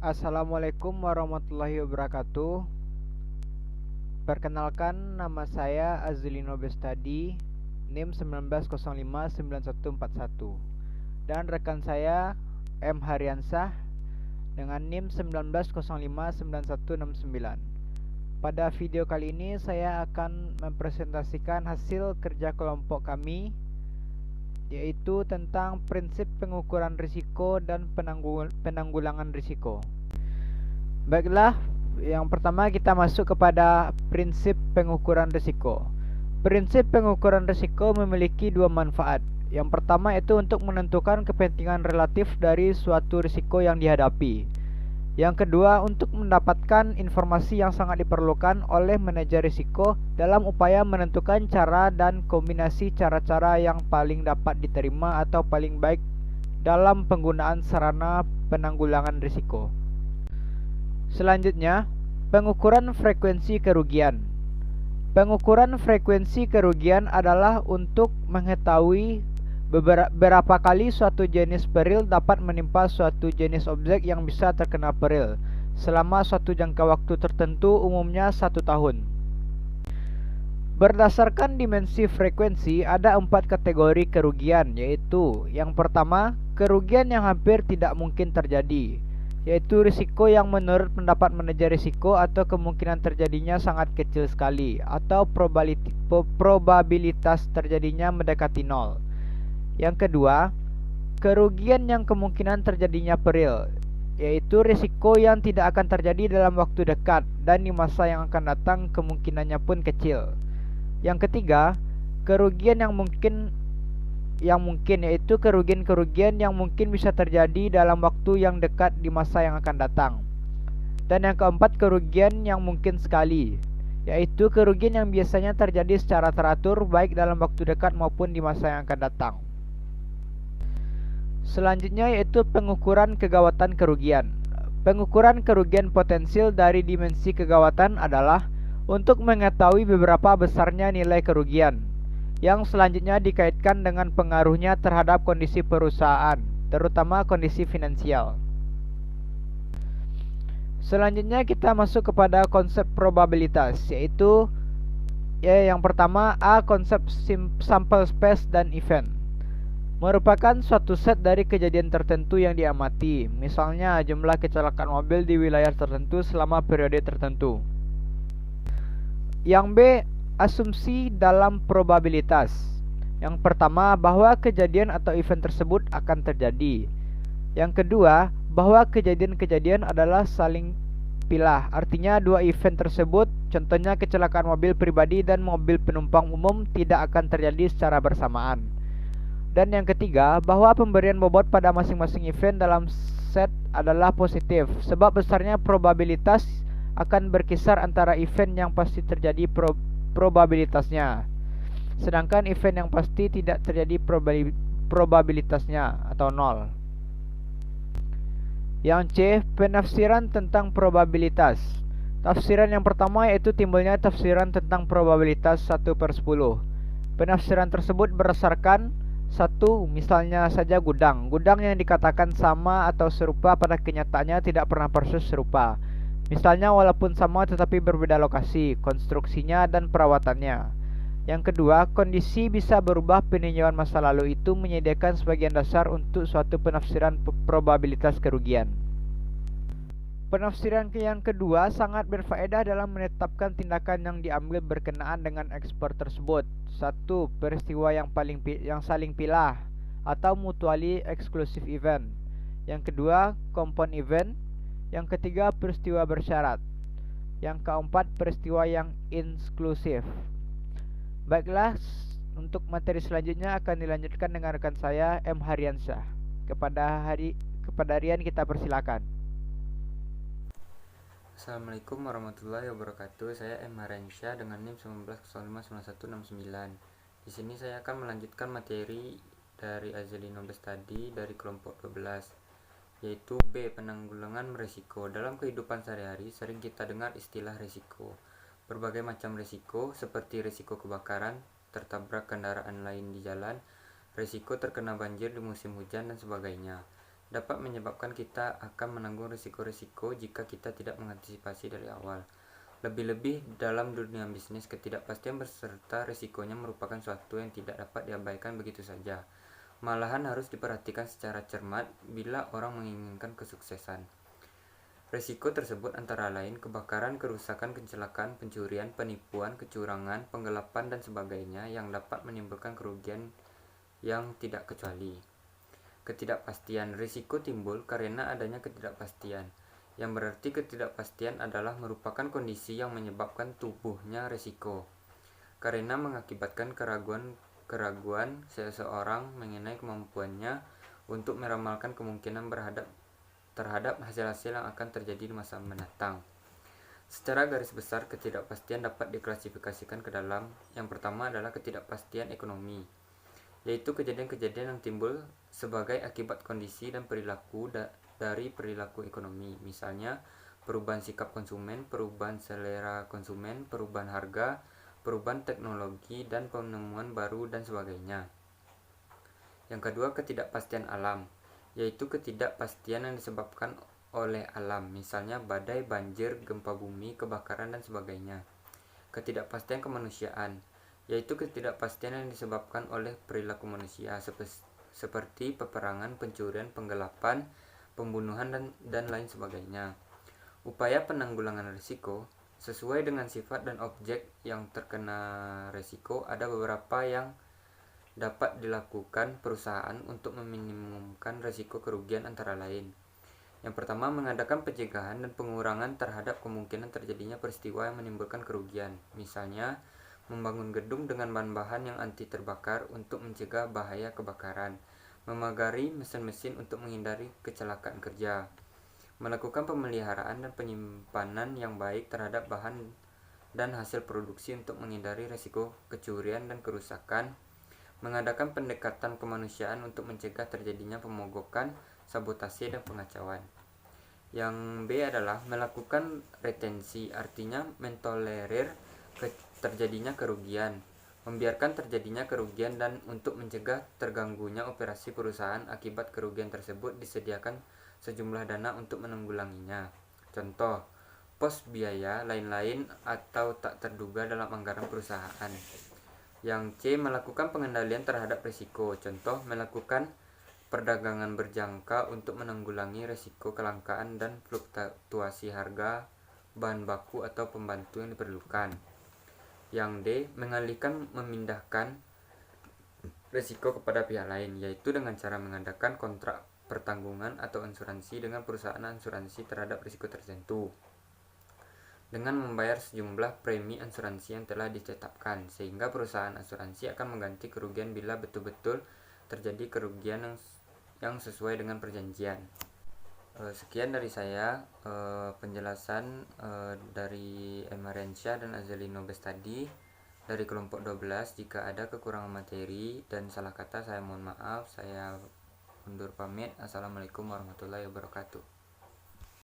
Assalamualaikum warahmatullahi wabarakatuh. Perkenalkan, nama saya Azlino Bestadi, NIM 19059141, dan rekan saya M Haryansah dengan NIM 19059169. Pada video kali ini saya akan mempresentasikan hasil kerja kelompok kami, yaitu tentang prinsip pengukuran risiko dan penanggulangan risiko. Baiklah, yang pertama kita masuk kepada prinsip pengukuran risiko. Prinsip pengukuran risiko memiliki dua manfaat. Yang pertama itu untuk menentukan kepentingan relatif dari suatu risiko yang dihadapi. Yang kedua, untuk mendapatkan informasi yang sangat diperlukan oleh manajer risiko dalam upaya menentukan cara dan kombinasi cara-cara yang paling dapat diterima atau paling baik dalam penggunaan sarana penanggulangan risiko. Selanjutnya, pengukuran frekuensi kerugian. Pengukuran frekuensi kerugian adalah untuk mengetahui berapa kali suatu jenis peril dapat menimpa suatu jenis objek yang bisa terkena peril selama suatu jangka waktu tertentu, umumnya 1 tahun. Berdasarkan dimensi frekuensi, ada 4 kategori kerugian, yaitu yang pertama, kerugian yang hampir tidak mungkin terjadi, yaitu risiko yang menurut pendapat manajer risiko atau kemungkinan terjadinya sangat kecil sekali, atau probabilitas terjadinya mendekati nol. Yang kedua, kerugian yang kemungkinan terjadinya peril, yaitu risiko yang tidak akan terjadi dalam waktu dekat dan di masa yang akan datang kemungkinannya pun kecil. Yang ketiga, kerugian yang mungkin yaitu kerugian-kerugian yang mungkin bisa terjadi dalam waktu yang dekat di masa yang akan datang. Dan yang keempat, kerugian yang mungkin sekali, yaitu kerugian yang biasanya terjadi secara teratur baik dalam waktu dekat maupun di masa yang akan datang. Selanjutnya yaitu pengukuran kegawatan kerugian. Pengukuran kerugian potensial dari dimensi kegawatan adalah untuk mengetahui beberapa besarnya nilai kerugian, yang selanjutnya dikaitkan dengan pengaruhnya terhadap kondisi perusahaan, terutama kondisi finansial. Selanjutnya kita masuk kepada konsep probabilitas, yaitu yang pertama A. Konsep sample space dan event merupakan suatu set dari kejadian tertentu yang diamati, misalnya jumlah kecelakaan mobil di wilayah tertentu selama periode tertentu. Yang B. Asumsi dalam probabilitas. Yang pertama, bahwa kejadian atau event tersebut akan terjadi. Yang kedua, bahwa kejadian-kejadian adalah saling pilah. Artinya dua event tersebut, contohnya kecelakaan mobil pribadi dan mobil penumpang umum, tidak akan terjadi secara bersamaan. Dan yang ketiga, bahwa pemberian bobot pada masing-masing event dalam set adalah positif, sebab besarnya probabilitas akan berkisar antara event yang pasti terjadi probabilitasnya, sedangkan event yang pasti tidak terjadi probabilitasnya atau nol. Yang C. Penafsiran tentang probabilitas. Tafsiran yang pertama yaitu timbulnya tafsiran tentang probabilitas 1/10. Penafsiran tersebut berdasarkan satu, misalnya saja gudang yang dikatakan sama atau serupa pada kenyataannya tidak pernah persis serupa. Misalnya walaupun sama tetapi berbeda lokasi, konstruksinya, dan perawatannya. Yang kedua, kondisi bisa berubah. Peninjauan masa lalu itu menyediakan sebagian dasar untuk suatu penafsiran probabilitas kerugian. Penafsiran yang kedua sangat berfaedah dalam menetapkan tindakan yang diambil berkenaan dengan ekspor tersebut. Satu, peristiwa yang saling pilah atau mutually exclusive event. Yang kedua, compound event. Yang ketiga, peristiwa bersyarat. Yang keempat, peristiwa yang inklusif. Baiklah, untuk materi selanjutnya akan dilanjutkan dengan rekan saya M Haryansyah. Kepada Rian kita persilakan. Assalamualaikum warahmatullahi wabarakatuh. Saya M Haryansyah dengan NIM 19059169. Di sini saya akan melanjutkan materi dari Azlino Bestadi dari kelompok 12, yaitu B. Penanggulangan risiko. Dalam kehidupan sehari-hari sering kita dengar istilah risiko. Berbagai macam risiko seperti risiko kebakaran, tertabrak kendaraan lain di jalan, risiko terkena banjir di musim hujan, dan sebagainya. dapat menyebabkan kita akan menanggung risiko-risiko jika kita tidak mengantisipasi dari awal. Lebih-lebih dalam dunia bisnis, ketidakpastian beserta risikonya merupakan suatu yang tidak dapat diabaikan begitu saja. Malahan harus diperhatikan secara cermat bila orang menginginkan kesuksesan. Risiko tersebut antara lain kebakaran, kerusakan, kecelakaan, pencurian, penipuan, kecurangan, penggelapan, dan sebagainya yang dapat menimbulkan kerugian yang tidak kecuali. Ketidakpastian risiko timbul karena adanya ketidakpastian, yang berarti ketidakpastian adalah merupakan kondisi yang menyebabkan tubuhnya risiko, karena mengakibatkan keraguan seseorang mengenai kemampuannya untuk meramalkan kemungkinan terhadap hasil-hasil yang akan terjadi di masa mendatang. Secara garis besar, ketidakpastian dapat diklasifikasikan ke dalam yang pertama adalah ketidakpastian ekonomi, yaitu kejadian-kejadian yang timbul sebagai akibat kondisi dan perilaku dari perilaku ekonomi, misalnya perubahan sikap konsumen, perubahan selera konsumen, perubahan harga, perubahan teknologi, dan penemuan baru, dan sebagainya. Yang kedua, ketidakpastian alam, yaitu ketidakpastian yang disebabkan oleh alam, misalnya badai, banjir, gempa bumi, kebakaran, dan sebagainya. Ketidakpastian kemanusiaan, yaitu ketidakpastian yang disebabkan oleh perilaku manusia seperti peperangan, pencurian, penggelapan, pembunuhan, dan lain sebagainya. Upaya penanggulangan risiko sesuai dengan sifat dan objek yang terkena risiko. Ada beberapa yang dapat dilakukan perusahaan untuk meminimumkan risiko kerugian antara lain. Yang pertama, mengadakan pencegahan dan pengurangan terhadap kemungkinan terjadinya peristiwa yang menimbulkan kerugian. Misalnya, membangun gedung dengan bahan-bahan yang anti terbakar untuk mencegah bahaya kebakaran, memagari mesin-mesin untuk menghindari kecelakaan kerja, melakukan pemeliharaan dan penyimpanan yang baik terhadap bahan dan hasil produksi untuk menghindari risiko kecurian dan kerusakan, mengadakan pendekatan kemanusiaan untuk mencegah terjadinya pemogokan, sabotase, dan pengacauan. Yang B adalah melakukan retensi, artinya mentolerir terjadinya kerugian, membiarkan terjadinya kerugian, dan untuk mencegah terganggunya operasi perusahaan akibat kerugian tersebut disediakan sejumlah dana untuk menanggulanginya. Contoh, pos biaya lain-lain atau tak terduga dalam anggaran perusahaan. Yang C, melakukan pengendalian terhadap risiko. Contoh, melakukan perdagangan berjangka untuk menanggulangi risiko kelangkaan dan fluktuasi harga bahan baku atau pembantu yang diperlukan. Yang D, memindahkan risiko kepada pihak lain, yaitu dengan cara mengadakan kontrak pertanggungan atau asuransi dengan perusahaan asuransi terhadap risiko tertentu, dengan membayar sejumlah premi asuransi yang telah ditetapkan, sehingga perusahaan asuransi akan mengganti kerugian bila betul-betul terjadi kerugian yang sesuai dengan perjanjian. Sekian dari saya penjelasan dari Emarensha dan Azelino Bestadi dari kelompok 12. Jika ada kekurangan materi dan salah kata, saya mohon maaf. Saya undur pamit. Assalamualaikum warahmatullahi wabarakatuh.